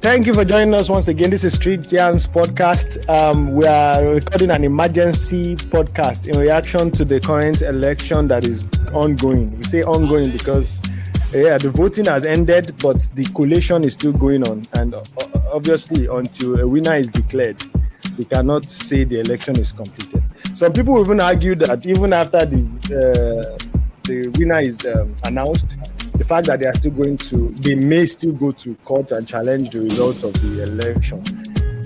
Thank you for joining us once again. This is Street Giants podcast. We are recording an emergency podcast in reaction to the current election that is ongoing. We say ongoing because the voting has ended, but the collation is still going on. And obviously, until a winner is declared, we cannot say the election is completed. Some people even argue that even after the winner is announced, the fact that they may still go to court and challenge the results of the election.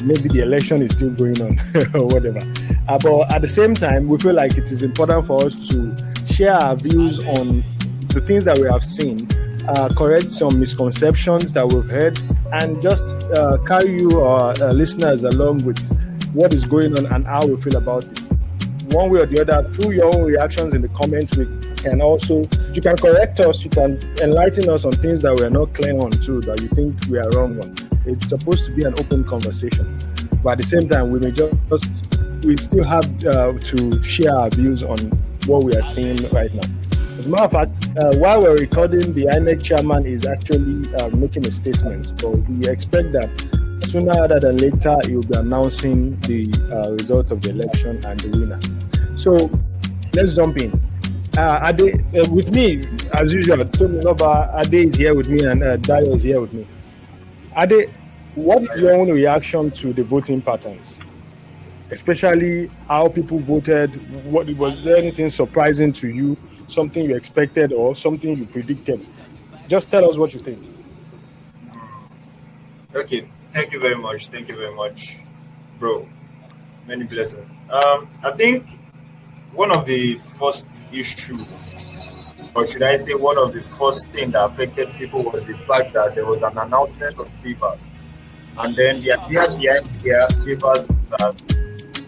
Maybe the election is still going on or whatever. But at the same time, we feel like it is important for us to share our views on the things that we have seen, correct some misconceptions that we've heard, and just carry you, our listeners, along with what is going on and how we feel about it. One way or the other, through your own reactions in the comments, you can correct us, you can enlighten us on things that we are not clear on too, that you think we are wrong on. It's supposed to be an open conversation, but at the same time, we still have to share our views on what we are seeing right now. As a matter of fact, while we're recording, the INEC chairman is actually making a statement, so we expect that sooner rather than later, he will be announcing the result of the election and the winner. So let's jump in. Ade, with me, as usual, Ade is here with me and Dayo is here with me. Ade, what is your own reaction to the voting patterns? Especially how people voted? Was there anything surprising to you? Something you expected or something you predicted? Just tell us what you think. Okay, thank you very much, bro. Many blessings. I think one of the first issue, or should I say one of the first things that affected people, was the fact that there was an announcement of papers. And then the idea behind here gave us that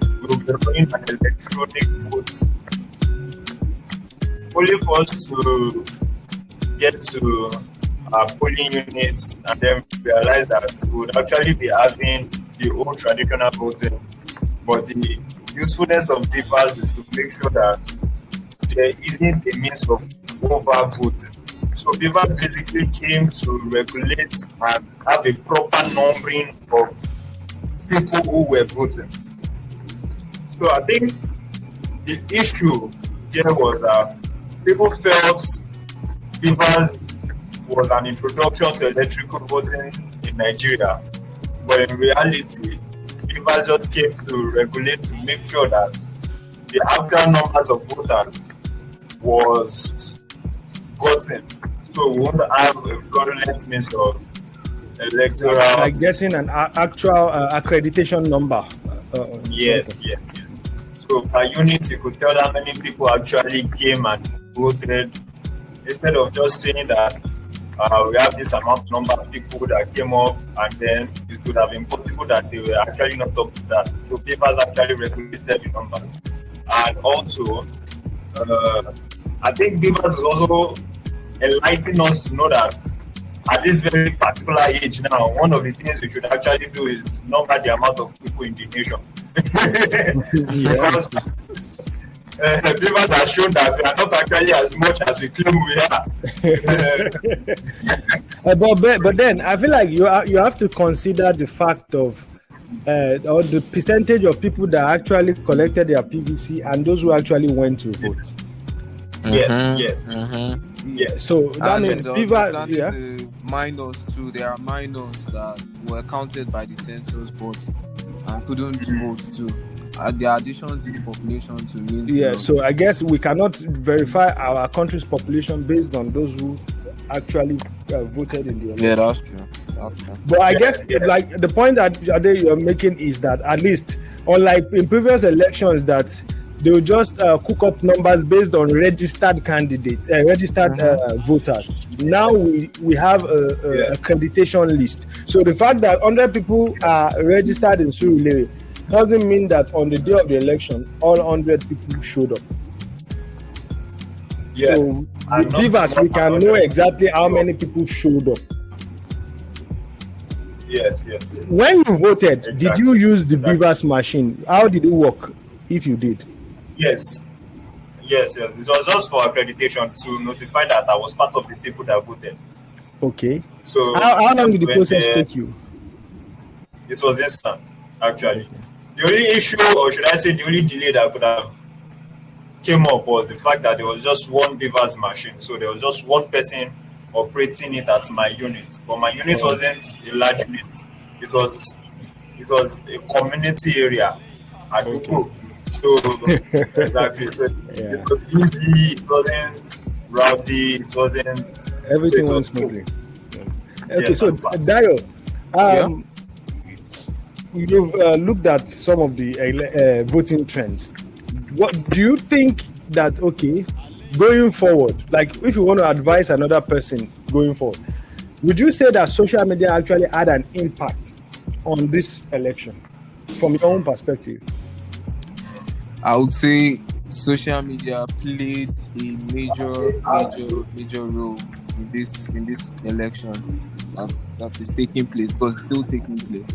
we will be running an electronic vote. Only for us to get to polling units and then realize that we would actually be having the old traditional voting. But the usefulness of papers is to make sure that there isn't a means of over voting. So papers basically came to regulate and have a proper numbering of people who were voting. So I think the issue there was that people felt papers was an introduction to electrical voting in Nigeria, but in reality, papers just came to regulate to make sure that the actual numbers of voters was gotten, so we won't have a fraudulent means of electoral. Like getting an actual accreditation number. Yes. So per unit, you could tell how many people actually came and voted, instead of just saying that we have this number of people that came up, and then it could have been possible that they were actually not up to that. So papers actually regulated the numbers. And also, I think papers is also enlightening us to know that at this very particular age now, one of the things we should actually do is number the amount of people in the nation. Because papers have shown that we are not actually as much as we claim we are. But then I feel like you have to consider the fact of or the percentage of people that actually collected their PVC and those who actually went to vote. Yes. So that means people, the minors too. There are minors that were counted by the census board and couldn't vote too. The addition to the population to mean. So I guess we cannot verify our country's population based on those who actually voted in the election. Yeah, that's true. But I guess like the point that you're making is that at least, unlike in previous elections, that they will just cook up numbers based on registered candidates, voters. Now we have a accreditation list. So the fact that 100 people are registered in Surulere doesn't mean that on the day of the election, all 100 people showed up. Yes. So with Beavers, we can know exactly how many people showed up. Yes. When you voted, did you use the Beavers machine? How did it work, if you did? Yes. It was just for accreditation to notify that I was part of the people that voted. Okay. So how long did the process take you? It was instant, actually. The only issue, or should I say, the only delay that could have came up was the fact that there was just one Beavers machine, so there was just one person operating it as my unit. But my unit wasn't a large unit. It was a community area at Duku. So exactly. So it was easy, it wasn't rowdy, it wasn't everything so went smoothly. Okay, yes, so and fast. Dayo, you've looked at some of the voting trends. What do you think that going forward, like if you want to advise another person going forward, would you say that social media actually had an impact on this election from your own perspective? I would say social media played a major role in this election that is taking place, because it's still taking place.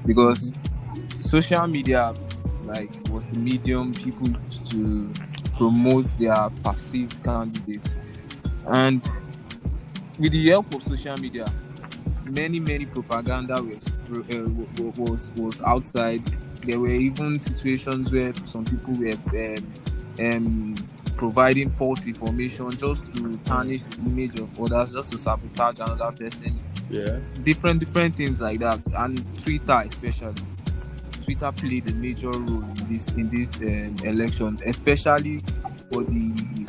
Because social media was the medium people used to promote their perceived candidates, and with the help of social media, many propaganda was outside. There were even situations where some people were providing false information just to tarnish the image of others, just to sabotage another person. Yeah. Different things like that. And Twitter especially. Twitter played a major role in this election, especially for the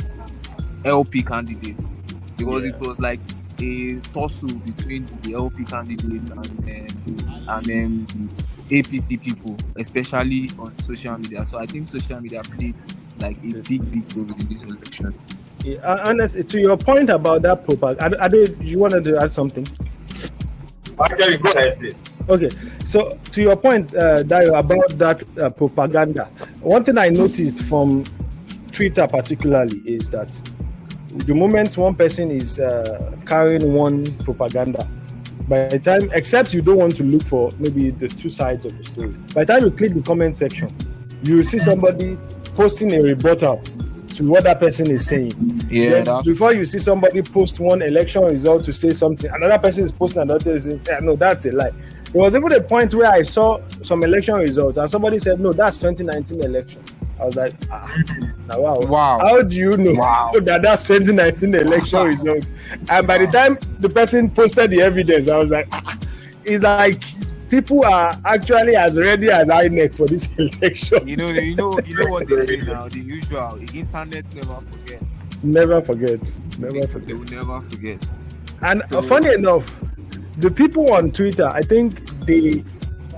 LP candidates, because it was like a tussle between the LP candidate and APC people, especially on social media. So I think social media played like a big role in this election. Yeah, honestly, to your point about that propaganda, you wanted to add something? Actually, go ahead, please. Okay, so to your point, Dayo, about that propaganda, one thing I noticed from Twitter particularly is that the moment one person is carrying one propaganda, by the time, except you don't want to look for maybe the two sides of the story, by the time you click the comment section, you will see somebody posting a rebuttal to what that person is saying. Yeah. Before you see somebody post one election result to say something, another person is posting another thing. No, that's a lie. There was even a point where I saw some election results and somebody said, no, that's 2019 election. I was like, wow. How do you know that that's 2019 election result? And by the time the person posted the evidence, I was like, it's like people are actually as ready as INEC for this election. You know what they do now. The usual. The internet never forgets. Never forget. They will never forget. And funny enough, the people on Twitter, I think they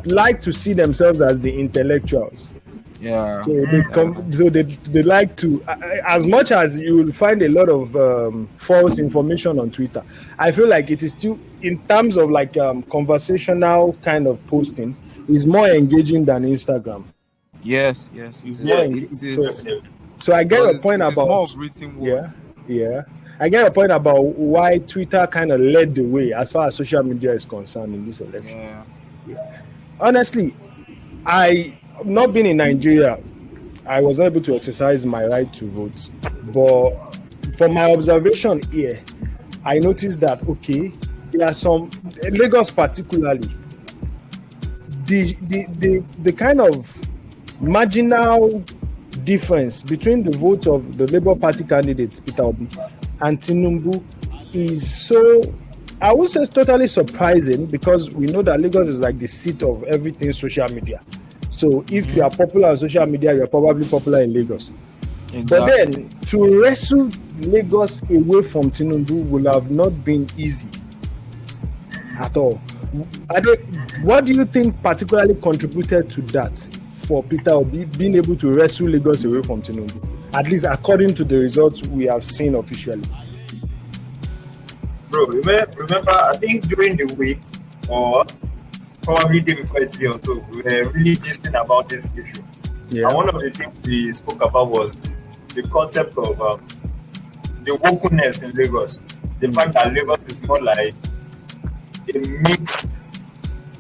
like to see themselves as the intellectuals. Yeah. So they like to, as much as you will find a lot of false information on Twitter, I feel like it is still, in terms of like conversational kind of posting, is more engaging than Instagram. Yes. So I get a point about more of written words. Yeah. I get a point about why Twitter kind of led the way as far as social media is concerned in this election. Yeah. Honestly, not being in Nigeria, I was not able to exercise my right to vote. But from my observation here, I noticed that, there are some, Lagos particularly, the kind of marginal difference between the votes of the Labour Party candidate, Peter Obi, and Tinubu is so, I would say, it's totally surprising, because we know that Lagos is like the seat of everything social media. So if you are popular on social media, you're probably popular in Lagos. Exactly. But then to wrestle Lagos away from Tinubu will have not been easy at all. What do you think particularly contributed to that for Peter Obi being able to wrestle Lagos away from Tinubu? At least according to the results we have seen officially. Bro, remember, I think during the week, or probably day before yesterday or so, we were really listening about this issue. Yeah. And one of the things we spoke about was the concept of the wokeness in Lagos. The fact that Lagos is more like a mixed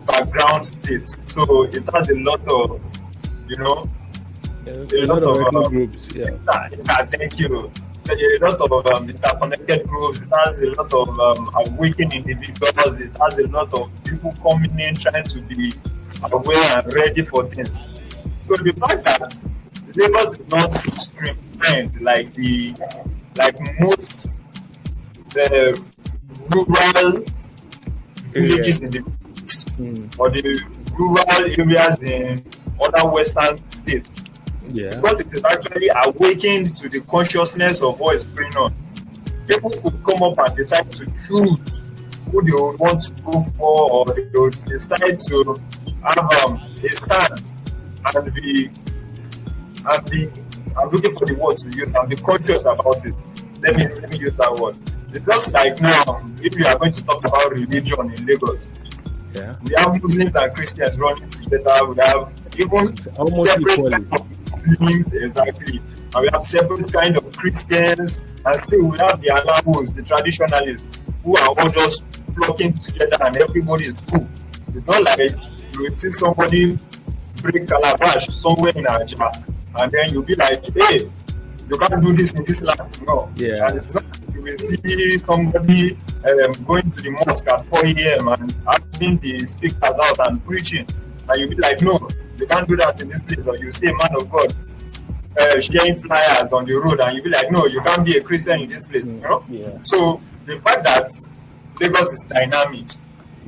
background state. So it has a lot of, a lot of groups. Yeah. Thank you. A lot of interconnected groups. It has a lot of awakened individuals. It has a lot of people coming in trying to be aware and ready for things. So the fact that Lagos is not streamlined like most rural villages in the or the rural areas in other western states. Yeah. Because it is actually awakened to the consciousness of what is going on. People could come up and decide to choose who they would want to go for, or they would decide to have a stand and be I'm looking for the word to use and be conscious about it. Let me use that word. It's just like now, if we are going to talk about religion in Lagos, Yeah. we have Muslims and Christians running together. We have even Almost separate equally. kind of Muslims, exactly. And we have separate kind of Christians, and still we have the Alamos, the traditionalists, who are all just flocking together and everybody is cool. It's not like you will see somebody break calabash somewhere in Nigeria, and then you'll be like, hey, you can't do this in this land. No. Yeah. And it's not like you will see somebody going to the mosque at 4 a.m. and having the speakers out and preaching, and you'll be like, no, you can't do that in this place. Or you see a man of God sharing flyers on the road, and you'll be like, no, you can't be a Christian in this place. You know? Yeah. So the fact that Lagos is dynamic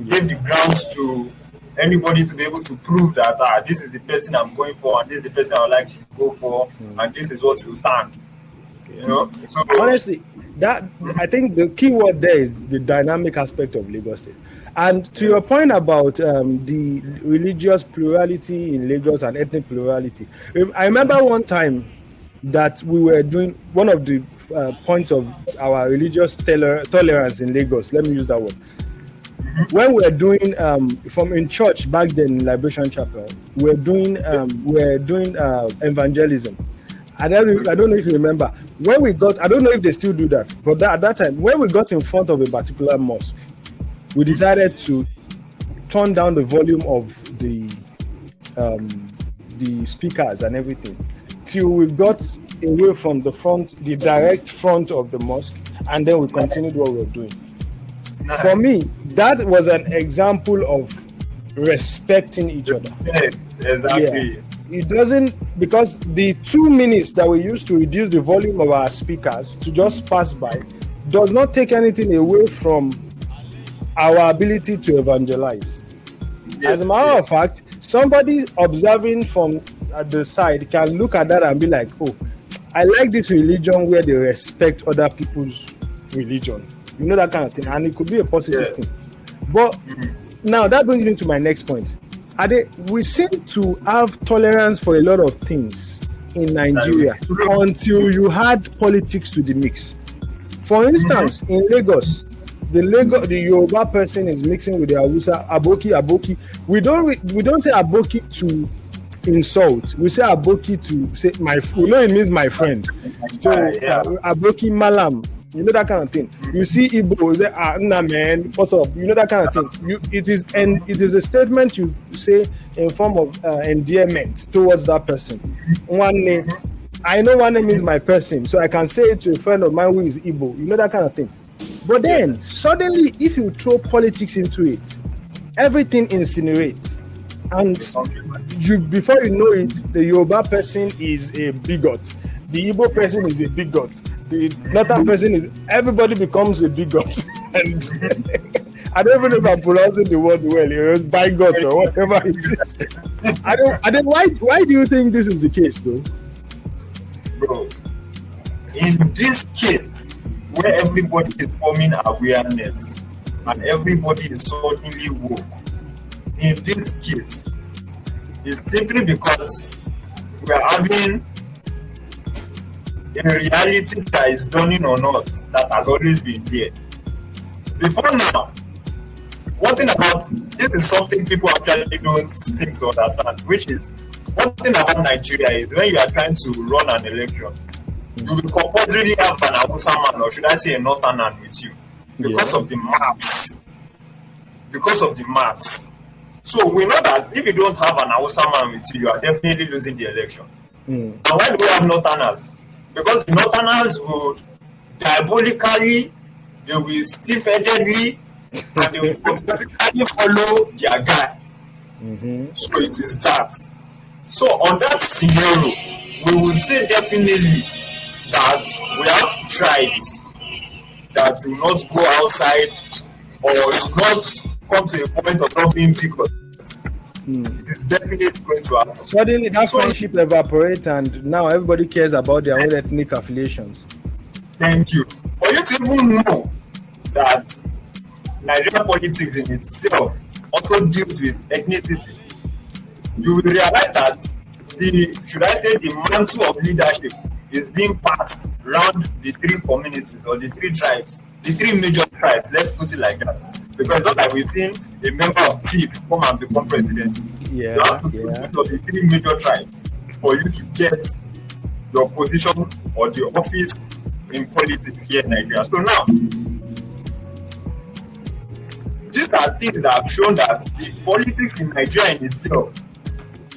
gave the grounds to anybody to be able to prove that this is the person I'm going for, and this is the person I would like to go for, and this is what will stand. You know? So Honestly, that I think the key word there is the dynamic aspect of Lagos State. And to your point about the religious plurality in Lagos and ethnic plurality, I remember one time that we were doing one of the points of our religious tolerance in Lagos. Let me use that word. When we were doing from in church back then in Liberation Chapel, we were doing evangelism. I don't know if you remember when we got. I don't know if they still do that, but at that time when we got in front of a particular mosque, we decided to turn down the volume of the speakers and everything till we got away from the direct front of the mosque, and then we continued what we were doing. nice. For me, that was an example of respecting each other. Exactly. Yeah. It doesn't, because the 2 minutes that we used to reduce the volume of our speakers to just pass by does not take anything away from our ability to evangelize. Yes, As a matter of fact, somebody observing from the side can look at that and be like, oh, I like this religion where they respect other people's religion. You know, that kind of thing. And it could be a positive thing. But now that brings me to my next point. We seem to have tolerance for a lot of things in Nigeria until you add politics to the mix. For instance, in Lagos, the Yoruba person is mixing with the Hausa, aboki. We don't say aboki to insult. We say aboki to say my. You know, it means my friend. So aboki malam. You know, that kind of thing. You see Igbo, you say, nah man, what's up? You know, that kind of thing. It is a statement you say in form of endearment towards that person. One name, I know one name is my person, so I can say it to a friend of mine who is Igbo. You know, that kind of thing. But then suddenly, if you throw politics into it, everything incinerates, and before you know it, the Yoruba person is a bigot, the Igbo person is a bigot. The northern person everybody becomes a bigot. And I don't even know if I'm pronouncing the word well, bigot or whatever it is. I don't why do you think this is the case though? Bro, in this case where everybody is forming awareness and everybody is suddenly woke, in this case, it's simply because we are having a reality that is dawning on us that has always been there. Before now, one thing about this is something people actually don't seem to understand, which is one thing about Nigeria is when you are trying to run an election, you will compulsorily have an Hausa man, or should I say a Northern man with you, because of the mass. Because of the mass. So we know that if you don't have an Hausa man with you, you are definitely losing the election. And why do we have Northerners? Because the Northerners will diabolically, they will stiff-headedly, and they will politically follow their guy. Mm-hmm. So it is that. So on that scenario, we would say definitely that we have tribes that will not go outside or will not come to a point of not being because it is definitely going to happen. Suddenly, that So friendship evaporates, and now everybody cares about their own ethnic affiliations. thank you. For you to even know that Nigerian politics in itself also deals with ethnicity, you will realize that should I say the mantle of leadership is being passed around the three communities or the three tribes, the three major tribes, let's put it like that. Because it's not like we've seen a member of chief come and become president. You have to be one of the three major tribes for you to get your position or the office in politics here in Nigeria. So now, these are things that have shown that the politics in Nigeria in itself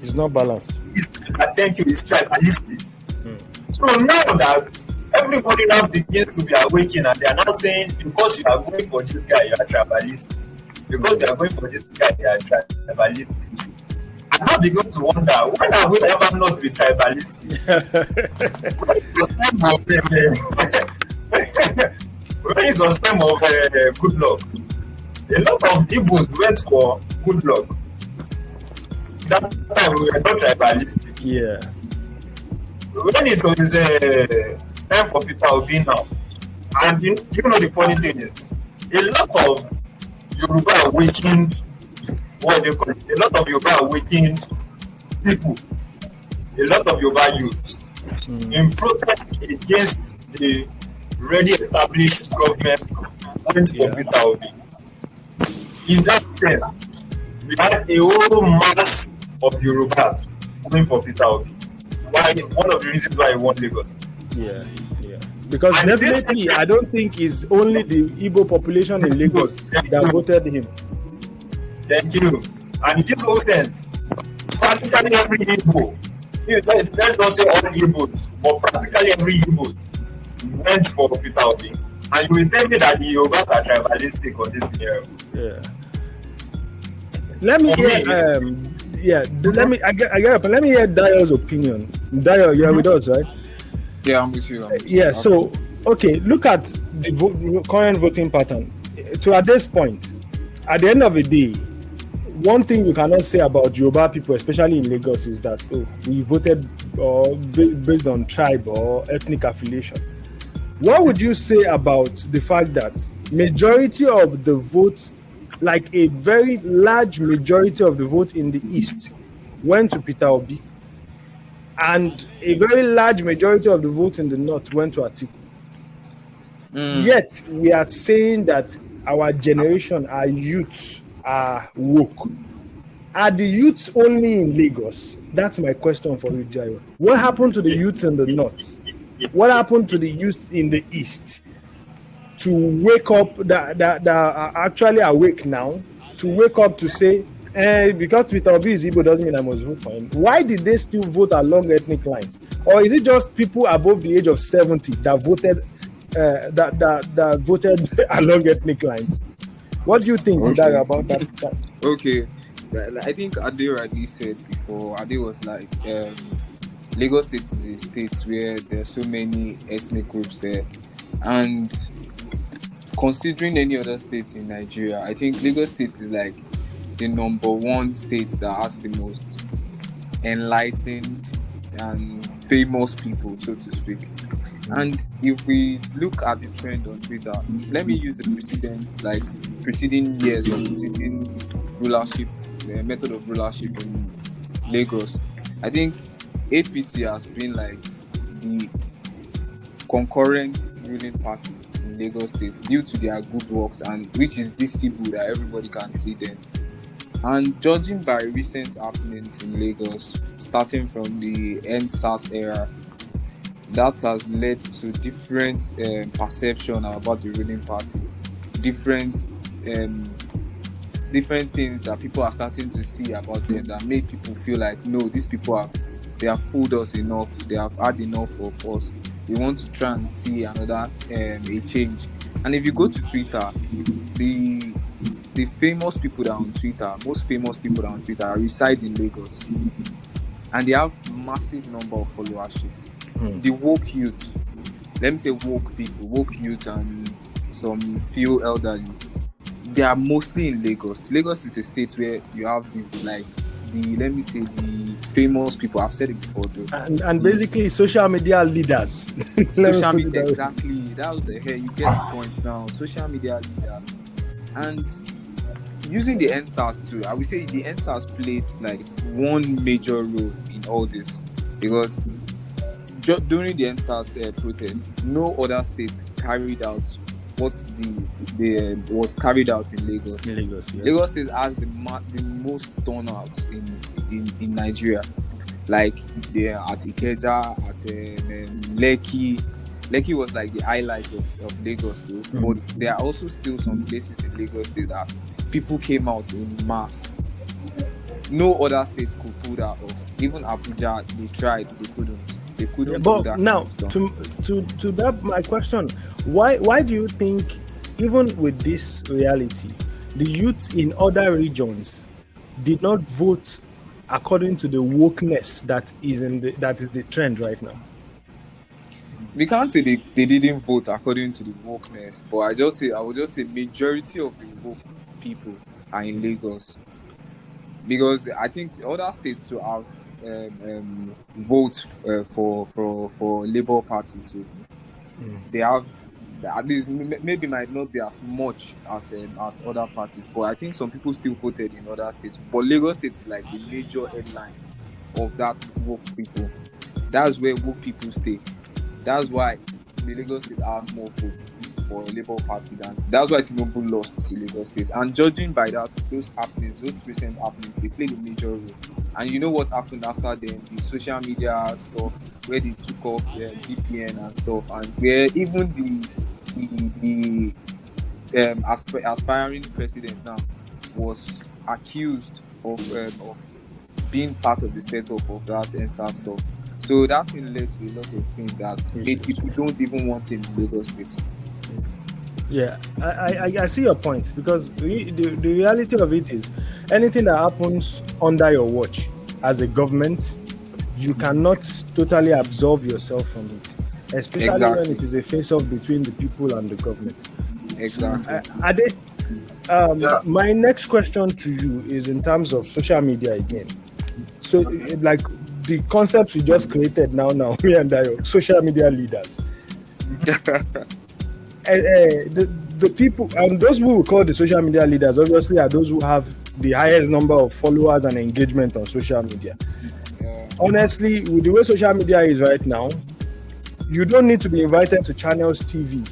It's not balanced. is tribalistic. So now that everybody now begins to be awakened and they are now saying, because you are going for this guy, you are tribalistic. Because you are going for this guy, you are tribalistic. I now begin to wonder, why are we ever not be tribalistic? When it's on time of good luck, a lot of Igbos went for good luck. That time we were not tribalistic. Yeah. When it was time for Peter Obi now, and you know the funny thing is, a lot of Yoruba awakened, what they call it, a lot of Yoruba awakened people, a lot of Yoruba youth, in protest against the already established government went for Peter Obi. In that sense, we had a whole mass of Yorubas going for Peter Obi. Why? One of the reasons why he won Lagos. Yeah. Because And definitely, I don't think it's only the Igbo population in Lagos that voted him. Thank you. And it gives no sense. Practically every Igbo, let's not say all Igbos, but practically every Igbo went for Peter Obi. And you will tell me that the Yorubas are tribalistic on this area. Yeah. Let me hear. Let me hear Dio's opinion. Dio, you're with us, right? Yeah, I'm with you. Yeah. So, okay, look at the current voting pattern. To at this point, at the end of the day, one thing you cannot say about Yoruba people, especially in Lagos, is that we voted based on tribe or ethnic affiliation. What would you say about the fact that majority of the votes, like a very large majority of the votes in the East, went to Peter Obi, and a very large majority of the votes in the North went to Atiku? Yet we are saying that our generation, our youths, are woke. Are the youths only in Lagos? That's my question for you, Jairo. What happened to the youths in the North? What happened to the youth in the East to wake up, that are actually awake now, to wake up to say, because Peter Obi is Igbo doesn't mean I must vote for him? Why did they still vote along ethnic lines? Or is it just people above the age of 70 that voted that voted along ethnic lines? What do you think, Dara, about that? Okay. I think Ade rightly said before, Ade was like, Lagos State is a state where there are so many ethnic groups there. And considering any other states in Nigeria, I think Lagos State is like the number one state that has the most enlightened and famous people, so to speak. And if we look at the trend on Twitter, let me use the preceding years of preceding rulership, the method of rulership in Lagos. I think APC has been like the concurrent ruling party in Lagos State due to their good works, and which is visible that everybody can see them. And judging by recent happenings in Lagos, starting from the end-SARS era, that has led to different perception about the ruling party, different things that people are starting to see about them that make people feel like, no, these people they have fooled us enough, they have had enough of us. They want to try and see another a change. And if you go to Twitter, the the famous people that are on Twitter, most famous people that are on Twitter reside in Lagos, and they have massive number of followership. The woke youth, let me say woke people, woke youth, and some few elderly, they are mostly in Lagos. Lagos is a state where you have let me say the famous people. I've said it before though. And basically social media leaders. Social media, exactly. That was the hair. You get the point now. Social media leaders. And using the NSAS too, I would say the NSAS played like one major role in all this, because during the NSAS protest, no other state carried out what was carried out in Lagos. Yes. Lagos State has the most turnout in Nigeria. Like they are at Ikeja, at Lekki. Lekki was like the highlight of Lagos though. But there are also still some places in Lagos State that people came out in mass. No other state could pull that off. Even Abuja, they tried, they couldn't. But now, to that, my question: why do you think, even with this reality, the youths in other regions did not vote according to the wokeness that is the trend right now? We can't say they didn't vote according to the wokeness, but I would just say majority of the woke people are in Lagos, because I think other states to have vote for Labour Party too. They have at least maybe might not be as much as other parties, but I think some people still voted in other states. But Lagos State is like the major headline of that woke people. That's where woke people stay. That's why the Lagos State has more votes for Labour Party than. That's why Tinubu lost to Lagos State. And judging by that, those recent happenings, they played a major role. And you know what happened after them? The social media stuff, where they took off their VPN and stuff, and where even the aspiring president now was accused of being part of the setup of that NSAS stuff. So that thing led to a lot of things that made people don't even want him in Lagos State. Yeah, I see your point, because the reality of it is anything that happens under your watch as a government, you cannot totally absolve yourself from it, especially when it is a face-off between the people and the government. Exactly. My next question to you is in terms of social media again. So, like the concept we just created now, me and Dayo, social media leaders. The people, and those who we call the social media leaders, obviously are those who have the highest number of followers and engagement on social media. Honestly, with the way social media is right now, you don't need to be invited to Channels TV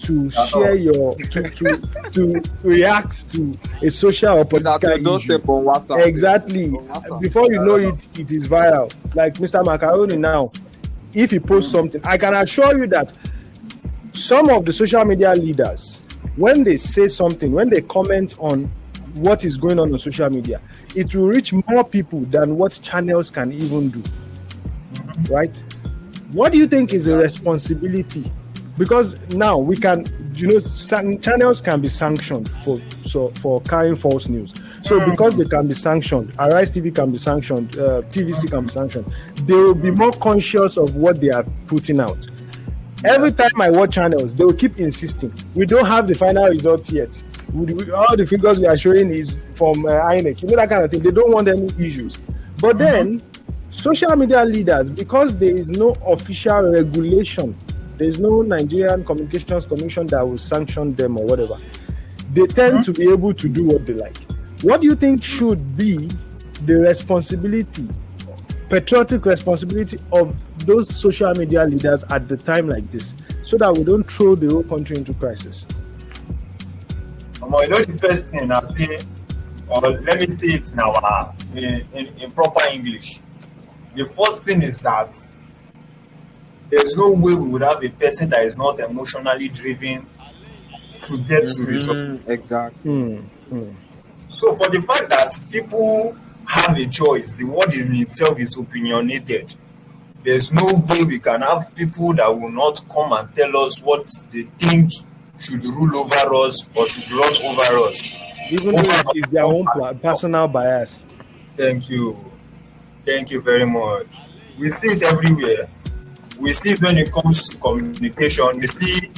to share your to react to a social or political issue. On WhatsApp. Exactly. On WhatsApp. Before you know it, it is viral. Like Mr. Macaroni now, if he posts something, I can assure you that some of the social media leaders, when they say something, when they comment on what is going on social media, it will reach more people than what channels can even do. Right? What do you think is the responsibility? Because now we can, channels can be sanctioned for carrying false news. So because they can be sanctioned, Arise TV can be sanctioned, TVC can be sanctioned, they will be more conscious of what they are putting out. Every time I watch channels, they will keep insisting, we don't have the final result yet. All the figures we are showing is from INEC, that kind of thing. They don't want any issues. But then, social media leaders, because there is no official regulation, there is no Nigerian Communications Commission that will sanction them or whatever, they tend to be able to do what they like. What do you think should be the responsibility, patriotic responsibility of those social media leaders at the time like this, so that we don't throw the whole country into crisis? The first thing I say, or let me say it now in proper English. The first thing is that there's no way we would have a person that is not emotionally driven to get to results. Exactly. So for the fact that people have a choice, the word in itself is opinionated. There's no way we can have people that will not come and tell us what they think should rule over us or should run over us. even though it's their own personal bias. Thank you. Thank you very much. We see it everywhere. We see it when it comes to communication. We see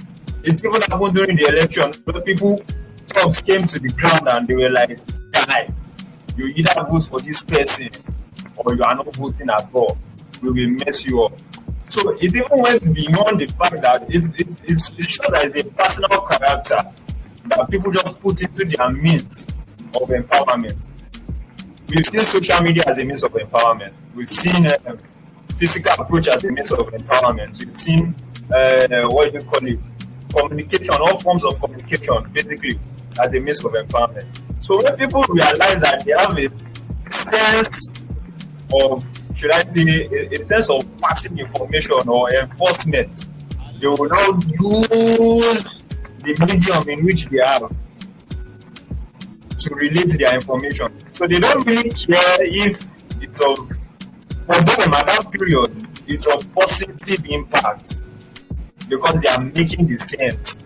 it even happened during the election where people thugs came to the ground and they were like, guy, you either vote for this person or you are not voting at all. We will mess you up. So it even went beyond the fact that it shows that it's a personal character that people just put into their means of empowerment. We've seen social media as a means of empowerment. We've seen physical approach as a means of empowerment. We've seen what do you call it? Communication, all forms of communication, basically, as a means of empowerment. So when people realize that they have a sense of, should I say, a sense of passive information or enforcement, they will now use the medium in which they have to relate their information. So they don't really care if it's of, for them at that period, it's of positive impact because they are making the sense.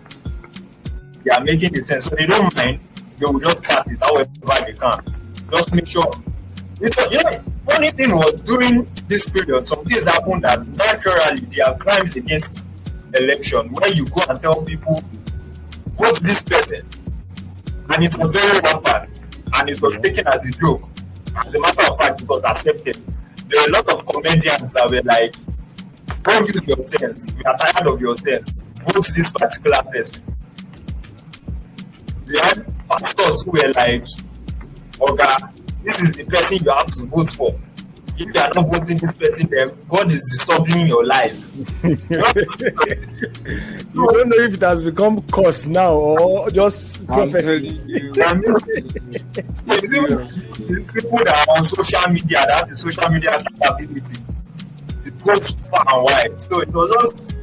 They are making the sense. So they don't mind. They will just cast it however they can. Just make sure. Funny thing was during this period, some things happened that naturally there are crimes against election where you go and tell people, vote this person. And it was very rampant. And it was taken as a joke. As a matter of fact, it was accepted. There were a lot of comedians that were like, don't use your sense. We are tired of your sense. Vote this particular person. We had pastors who were like, okay, this is the person you have to vote for. If you are not voting this person, then God is disturbing your life. You don't know if it has become curse now or just prophecy. So it's even people that are on social media, that have the social media capability. It goes far and wide. So it was just,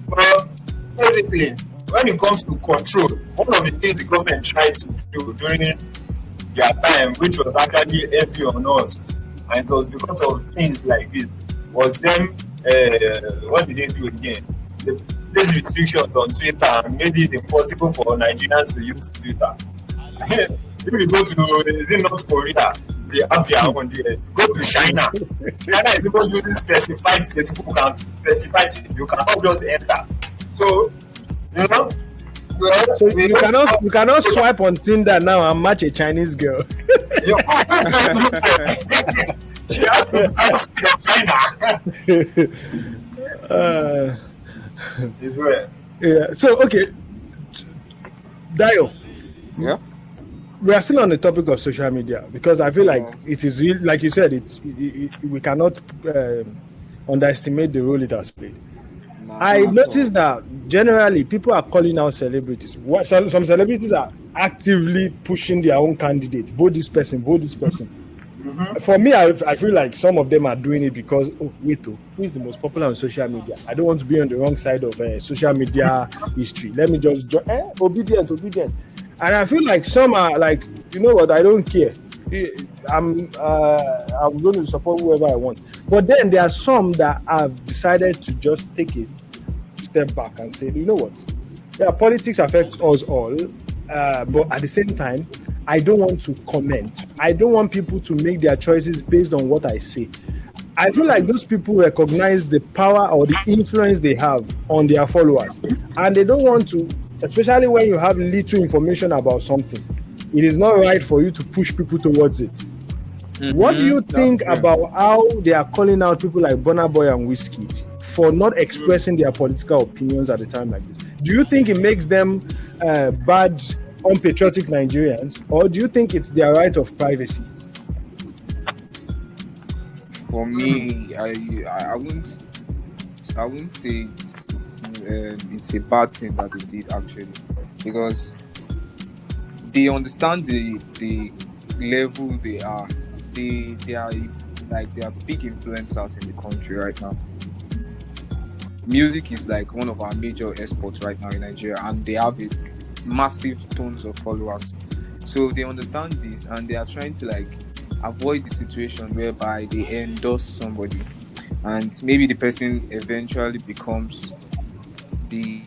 but basically, when it comes to control, one of the things the government tried to do during their time, which was actually heavy on us, and it was because of things like this, was them, what did they do again? They placed restrictions on Twitter and made it impossible for Nigerians to use Twitter. If you go to, is it North Korea? They have their own there. Go to China. China is even using specified Facebook and specified, you cannot just enter. So, so you cannot swipe on Tinder now and match a Chinese girl. She has to ask China. Yeah. So okay, Dio. Yeah. We are still on the topic of social media because I feel like it is real. Like you said, we cannot underestimate the role it has played. I noticed that generally people are calling out celebrities. Some celebrities are actively pushing their own candidate. Vote this person, vote this person. Mm-hmm. For me, I feel like some of them are doing it because, who is the most popular on social media? I don't want to be on the wrong side of social media history. Let me just join. Obedient. And I feel like some are like, you know what, I don't care. I'm going to support whoever I want. But then there are some that have decided to just take a step back and say, you know what? Yeah, politics affects us all, but at the same time, I don't want to comment. I don't want people to make their choices based on what I say. I feel like those people recognize the power or the influence they have on their followers, and they don't want to, especially when you have little information about something. It is not right for you to push people towards it. Mm-hmm. What do you think about how they are calling out people like Burna Boy and Wizkid for not expressing their political opinions at a time like this? Do you think it makes them bad, unpatriotic Nigerians, or do you think it's their right of privacy? For me, I wouldn't say it's a bad thing that they did actually, because they understand the level they are. They are big influencers in the country right now. Music is like one of our major exports right now in Nigeria, and they have a massive tons of followers. So they understand this, and they are trying to avoid the situation whereby they endorse somebody, and maybe the person eventually becomes the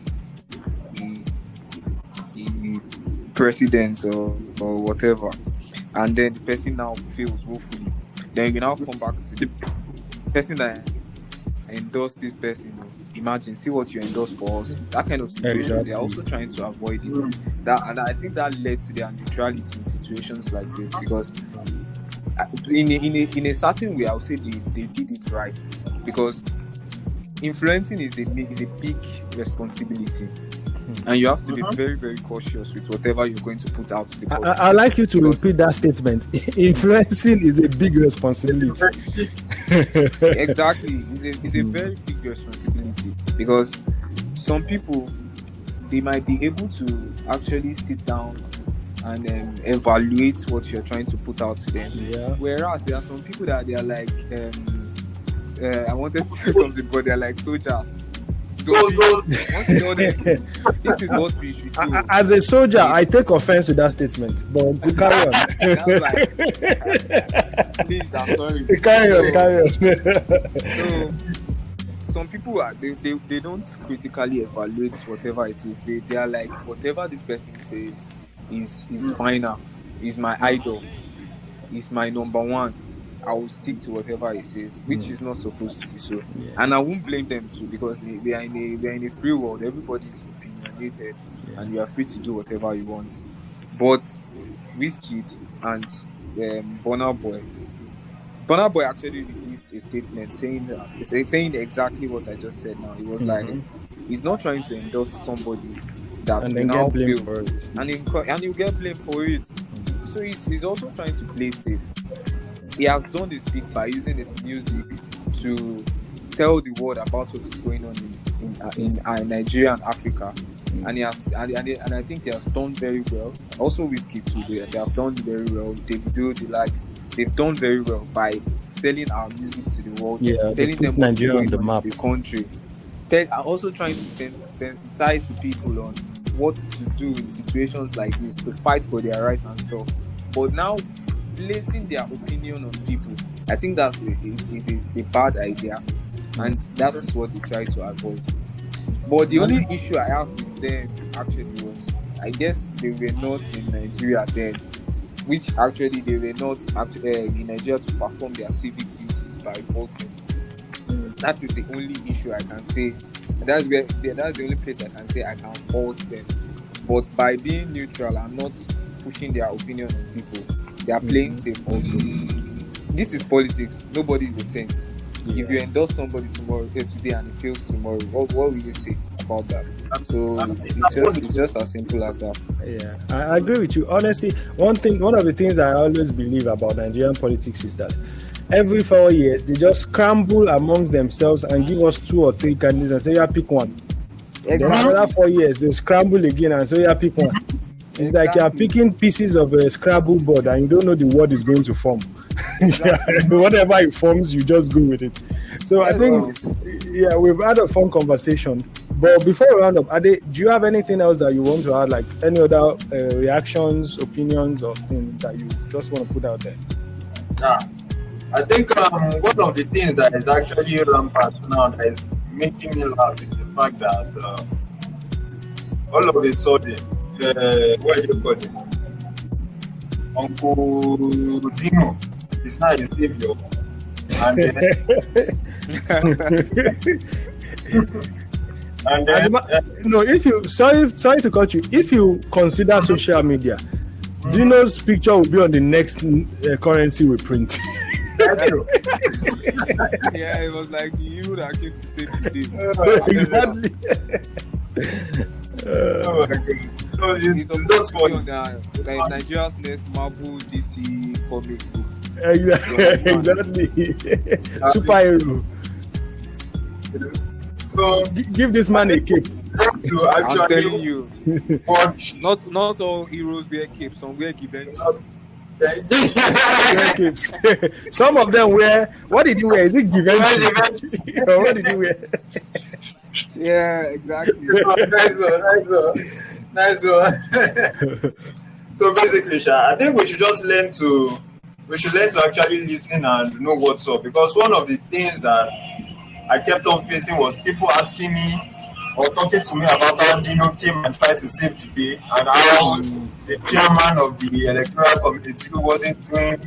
president or whatever, and then the person now fails woefully, then you now come back to the person that endorsed this person. Imagine, see what you endorse for us. That kind of situation, Exactly. they're also trying to avoid it. That, and I think that led to their neutrality in situations like this, because in a certain way, I would say they did it right, because influencing is a big responsibility, and you have to be very, very cautious with whatever you're going to put out to the public. I'd like you to Because- repeat that statement. Influencing is a big responsibility. Exactly, it's a very big responsibility, because some people, they might be able to actually sit down and evaluate what you're trying to put out to them. Yeah. Whereas there are some people that they are like, I wanted to say something, but they're like soldiers. So once you tell them, this is what we should do. As a soldier, I take offense to that statement. But carry on. That's like, please, I'm sorry. Carry on. So some people they don't critically evaluate whatever it is. They are like, whatever this person says is final, is my idol, is my number one. I will stick to whatever he says, which is not supposed to be so. Yeah. And I won't blame them too, because we are in a free world. Everybody is opinionated, and you are free to do whatever you want. But Wizkid and Burna Boy actually released a statement saying exactly what I just said. Now, it was like, he's not trying to endorse somebody that And will then now get blamed fail, for it. and you get blamed for it. So he's also trying to play safe. He has done this bit by using his music to tell the world about what is going on in Nigeria and Africa, and he has and I think he has done very well. Also, Wizkid too, they have done very well. Davido, the likes, they've done very well by selling our music to the world, Yeah, they telling put them what's Nigeria on going the on map. in the country. Also trying to sensitize the people on what to do in situations like this, to fight for their rights and stuff. But now, placing their opinion on people, I think that's a bad idea, and that is what they try to avoid. But the only issue I have with them actually was, I guess they were not in Nigeria then, which actually they were not in Nigeria to perform their civic duties by voting. That is the only issue I can say. That's the only place I can say I can fault them. But by being neutral and not pushing their opinion on people, they are playing safe also. This is politics. Nobody is the saint. Yeah. If you endorse somebody today and it fails tomorrow, what will you say about that? So it's just as simple as that. Yeah, I agree with you. Honestly, one of the things I always believe about Nigerian politics is that every 4 years they just scramble amongst themselves and give us 2 or 3 candidates and say, "Yeah, pick one." Then another 4 years they scramble again and say, "Yeah, pick one." It's like you are picking pieces of a Scrabble board and you don't know the word is going to form. Whatever it forms, you just go with it. So I think, yeah, we've had a fun conversation. But before we round up, Ade, do you have anything else that you want to add, like any other reactions, opinions, or things that you just want to put out there? Yeah. I think one of the things that is actually rampant now that is making me laugh is the fact that all of a sudden, what do you call it? Uncle Dino is now a savior. And no, if you sorry to cut you. If you consider social media, Dino's picture will be on the next currency we print. Yeah, it was like you that came to save the day. Exactly. oh my God. So He's it's just supposed to be funny. on Nigeria's next Marvel DC comic book. Exactly. Superhero. So Give this man a cape. you I'm telling actually you, watch. not all heroes wear capes. Some wear givenchy. Wear capes. Some of them wear. What did he wear? Is it Givenchy? Or what did he wear? Yeah, exactly. Nice one. So basically, Sha, I think we should just learn to actually listen and know what's up, because one of the things that I kept on facing was people asking me or talking to me about how Dino came and tried to save the day, and how the chairman of the electoral committee wasn't doing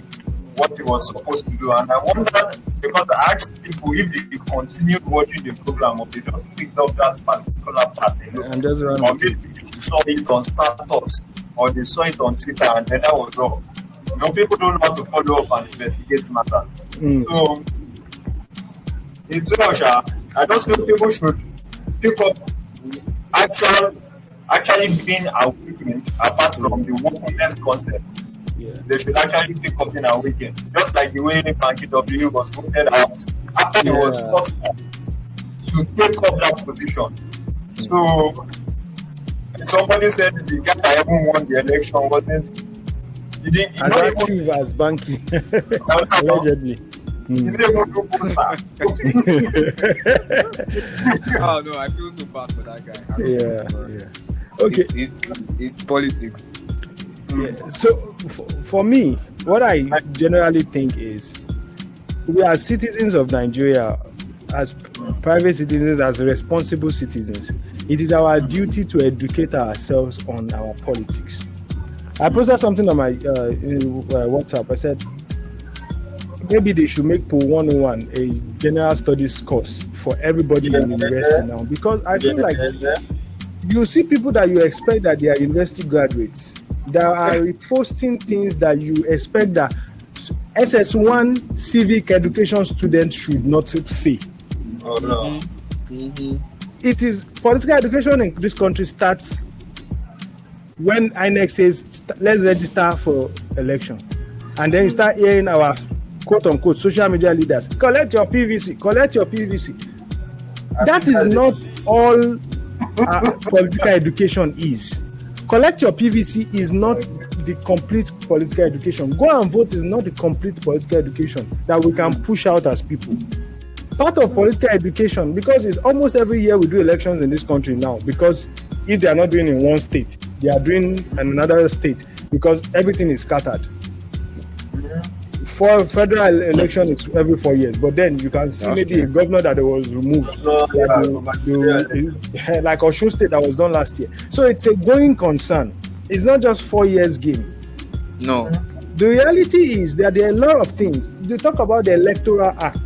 what he was supposed to do. And I wondered, because I asked people if they continued watching the program or they just picked up that particular part And just run or with maybe they saw it on status or they saw it on Twitter, and then that was all. You know, people don't know how to follow up and investigate matters. So it's well, Sha. I just feel people should pick up actually being awakened apart from the wokeness concept. Yeah. They should actually pick up being awakened. Just like the way Panky W was voted out after he was forced to take up that position. So somebody said the guy that even won the election wasn't as active as Banky. Allegedly. He didn't even do poster. Oh no, I feel so bad for that guy. Yeah. Okay. It's politics. Yeah. So for me, what I generally think is, we are citizens of Nigeria, as private citizens, as responsible citizens. It is our duty to educate ourselves on our politics. I posted something on my WhatsApp. I said, maybe they should make PO 101 a general studies course for everybody in university now, because I feel like you see people that you expect that they are university graduates that are reposting things that you expect that SS1 civic education students should not say. Oh no. It is political education in this country starts when INEC says let's register for election, and then you start hearing our quote unquote social media leaders collect your PVC. That is not all political education is. Collect your PVC is not the complete political education. Go and vote is not the complete political education that we can push out as people. Part of political education, because it's almost every year we do elections in this country now, because if they are not doing in one state, they are doing in another state, because everything is scattered. For federal election, it's every 4 years, but then you can see maybe a governor that was removed, like Osun State that was done last year. So it's a going concern. It's not just 4 years game. No. The reality is that there are a lot of things. You talk about the Electoral Act.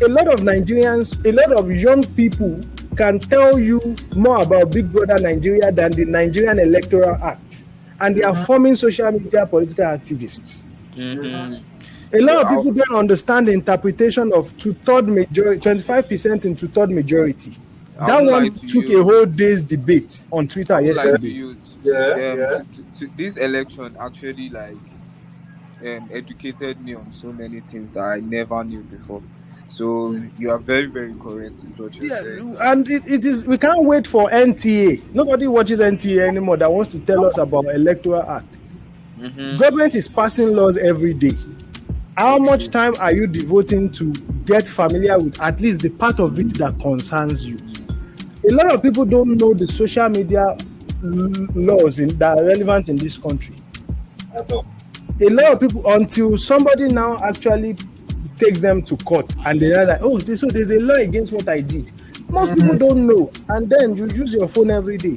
A lot of Nigerians, a lot of young people can tell you more about Big Brother Nigeria than the Nigerian Electoral Act. And they are forming social media political activists. A lot of people don't understand the interpretation of two-third majority, 25% in two-third majority. That one took a whole day's debate on Twitter yesterday. This election actually educated me on so many things that I never knew before. So you are very, very correct is what you're saying. And it is, we can't wait for NTA. Nobody watches NTA anymore that wants to tell us about Electoral Act. Government is passing laws every day. How much time are you devoting to get familiar with at least the part of it that concerns you? A lot of people don't know the social media laws that are relevant in this country. A lot of people, until somebody now actually takes them to court and they are like, oh, so there's a law against what I did. Most people don't know, and then you use your phone every day.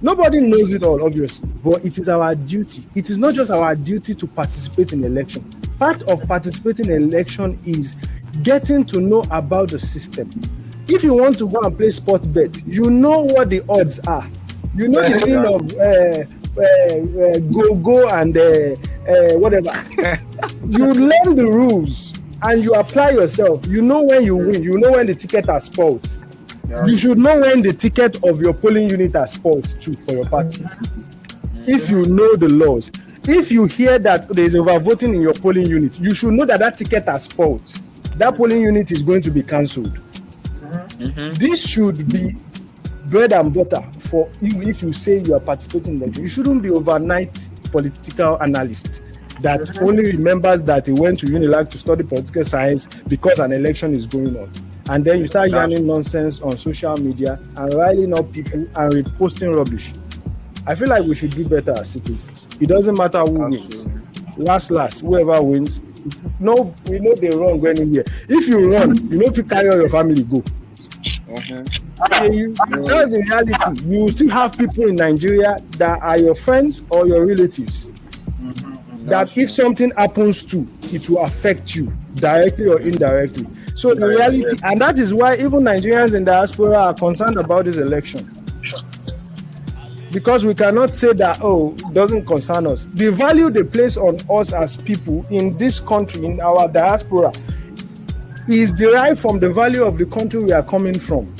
Nobody knows it all, obviously, but it is our duty. It is not just our duty to participate in election. Part of participating in election is getting to know about the system. If you want to go and play sports bet, you know what the odds are. You know the thing of go and whatever. You learn the rules and you apply yourself. You know when you win. You know when the ticket has spoiled. You should know when the ticket of your polling unit has spoiled too for your party. If you know the laws. If you hear that there is overvoting in your polling unit, you should know that that ticket has spoiled. That polling unit is going to be cancelled. This should be bread and butter for you if you say you are participating in election. You shouldn't be overnight political analyst that only remembers that he went to Unilag to study political science because an election is going on. And then you start yarning nonsense on social media and riling up people and reposting rubbish. I feel like we should do better as citizens. It doesn't matter who wins. Last, whoever wins. No, we know they run go anywhere. If you run, you know if you carry on your family, go. That's in reality. You will still have people in Nigeria that are your friends or your relatives. That if something happens to, it will affect you directly or indirectly. So the reality, and that is why even Nigerians in diaspora are concerned about this election. Because we cannot say that, it doesn't concern us. The value they place on us as people in this country, in our diaspora, is derived from the value of the country we are coming from.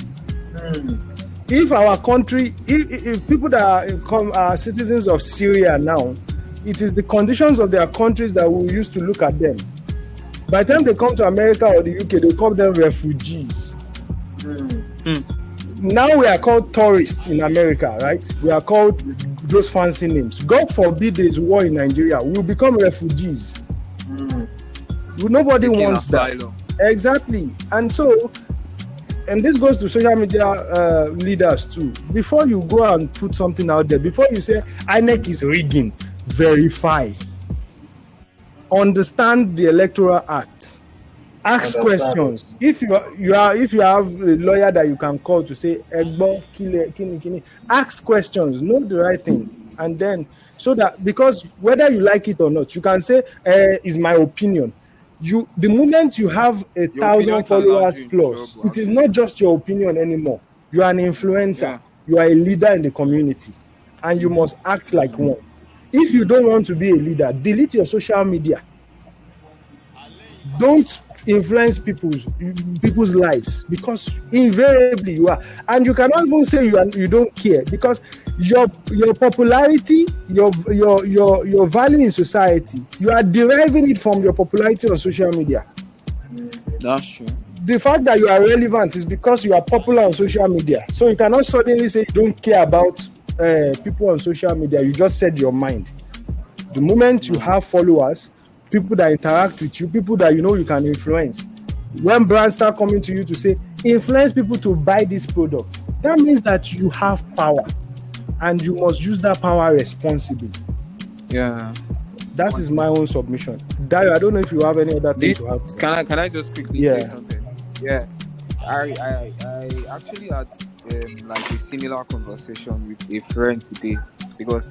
If our country, if people that are citizens of Syria now, it is the conditions of their countries that we used to look at them. By the time they come to America or the UK, they call them refugees. Now we are called tourists in America, right? We are called those fancy names. God forbid there is war in Nigeria. We will become refugees. Nobody wants that. Exactly. And so, and this goes to social media leaders too. Before you go and put something out there, before you say INEC is rigging, verify. Understand the Electoral Act. Ask questions. If you have a lawyer that you can call to say Egbo, kini, ask questions, know the right thing, and then so that, because whether you like it or not, you can say is my opinion. The moment you have 1,000 followers plus, it is not just your opinion anymore. You are an influencer. Yeah. You are a leader in the community, and you must act like one. If you don't want to be a leader, delete your social media. Don't influence people's lives, because invariably you are, and you cannot even say you don't care, because your popularity, your value in society, you are deriving it from your popularity on social media. That's true. The fact that you are relevant is because you are popular on social media. So you cannot suddenly say you don't care about people on social media. You just said your mind. The moment you have followers, people that interact with you, people that you can influence. When brands start coming to you to say, influence people to buy this product, that means that you have power, and you must use that power responsibly. Yeah. That is my own submission. Dario, I don't know if you have any other thing to add. Can I just quickly say something? Yeah. I actually had like a similar conversation with a friend today, because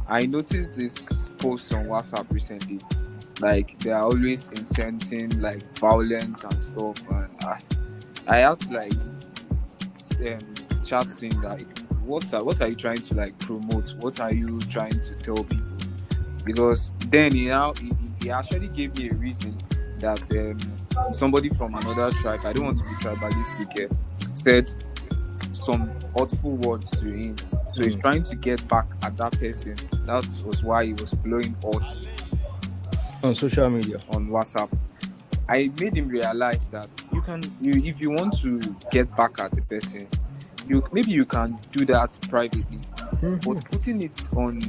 I noticed this post on WhatsApp recently. Like, they are always inciting like violence and stuff, and I had to like chat to him like, what are you trying to like promote? What are you trying to tell people? Because then he actually gave me a reason that somebody from another tribe, I don't want to be tribalistic here, said some hurtful words to him. So he's trying to get back at that person. That was why he was blowing hot on social media, on WhatsApp. I made him realize that if you want to get back at the person, maybe you can do that privately, but putting it on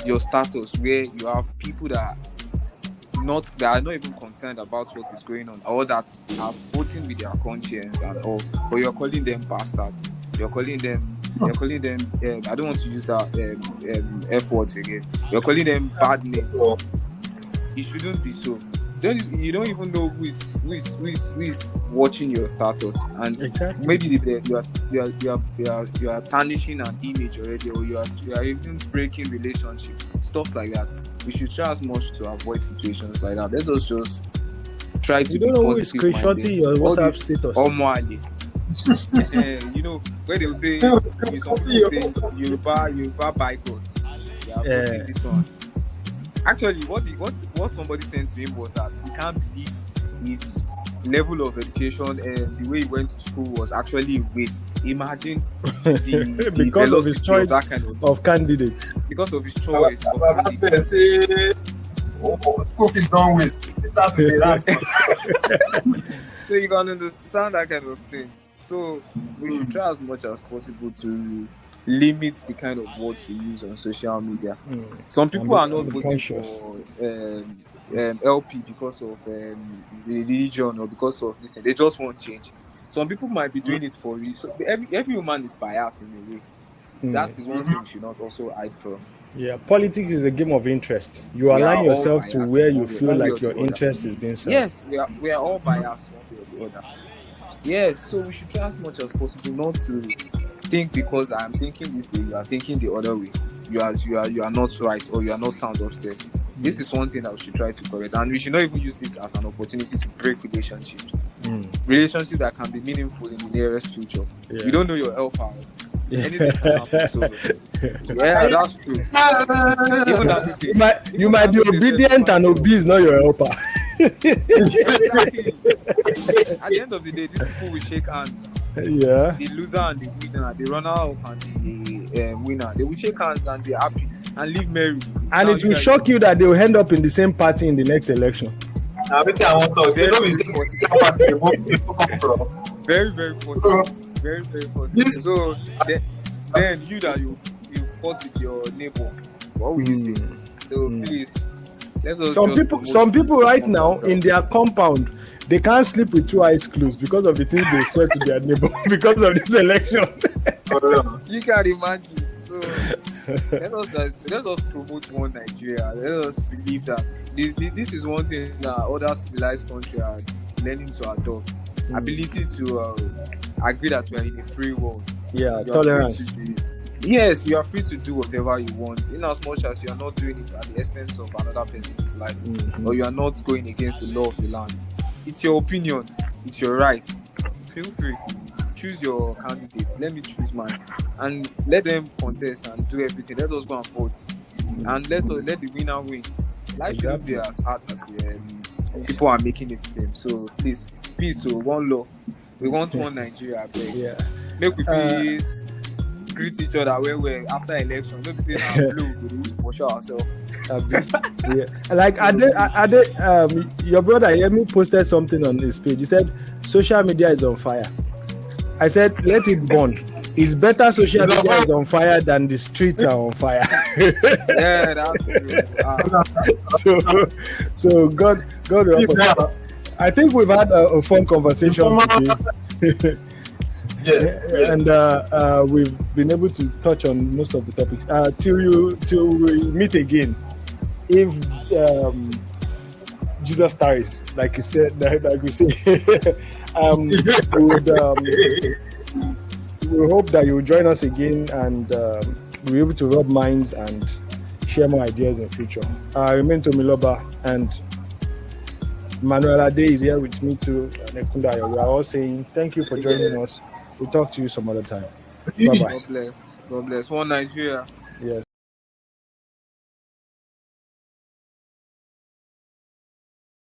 your status where you have people that are not even concerned about what is going on, or that are voting with their conscience and all, but you're calling them bastards. You're calling them I don't want to use that F words again. You're calling them bad names. It shouldn't be so. You don't even know who is watching your status, and exactly. Maybe you are tarnishing an image already, or you are even breaking relationships, stuff like that. We should try as much to avoid situations like that. Let us just try to. You don't know who is screenshotting your WhatsApp status. Where they will say Yoruba boycott. Yeah, this one. Actually, what somebody sent to him was that he can't believe his level of education and the way he went to school was actually a waste. Imagine the because of his choice of candidate. Because of his choice of candidate. School is done with. It starts with that. So you can understand that kind of thing. So we should try as much as possible to limit the kind of words we use on social media. Some people are not voting for LP because of religion or because of this thing. They just want change. Some people might be doing it for real. So every human is biased in a way. That is one thing we should not also hide from. Yeah, politics is a game of interest. You align yourself to where you feel like your interest is being served. Yes, we are all biased one way or the other. Yes, so we should try as much as possible not to think because I'm thinking this way, you are thinking the other way. You are not right, or you are not sound upstairs. This is one thing that we should try to correct, and we should not even use this as an opportunity to break relationships. Relationships that can be meaningful in the nearest future. Yeah. You don't know your helper. Anything can happen. So yeah, that's true. Even that You might be obedient and obey is not your helper. Exactly. At the end of the day, these people will shake hands. Yeah. The loser and the winner, the runner-up and the winner, they will shake hands and be happy and live merry. And it will shock you that they will end up in the same party in the next election. I want to say, very, very possible. Very, very possible. So then you fought with your neighbor. What will you say? So please, let us. Some people right now in their compound, they can't sleep with two eyes closed because of the things they said to their neighbor because of this election. You can imagine. So let us promote one Nigeria. Let us believe that this is one thing that other civilized countries are learning to adopt. Ability to agree that we are in a free world. Yeah, tolerance. Yes, you are free to do whatever you want, in as much as you are not doing it at the expense of another person's life, or you are not going against the law of the land. It's your opinion. It's your right. Feel free. Choose your candidate. Let me choose mine, and let them contest and do everything. Let us go and vote, and let the winner win. Life shouldn't be as hard as people are making it seem. So please, peace. So one law. We want one Nigeria. I beg. Yeah. Make we please greet each other when we're after election. Don't be saying I'm blue. We show ourselves. Yeah. Like your brother Yemi posted something on his page. He said social media is on fire. I said let it burn. It's better social media is on fire than the streets are on fire. Yeah, that's true. So God help us. I think we've had a fun conversation today. Yes. And we've been able to touch on most of the topics. Till we meet again, if Jesus tarries, like you said, like we say, we hope that you will join us again and we'll be able to rub minds and share more ideas in future. I remain Tomiloba, and Manuel Ade is here with me too. Nekunda, we are all saying thank you for joining us. We'll talk to you some other time. Bye-bye. God bless. One Nigeria. Yes.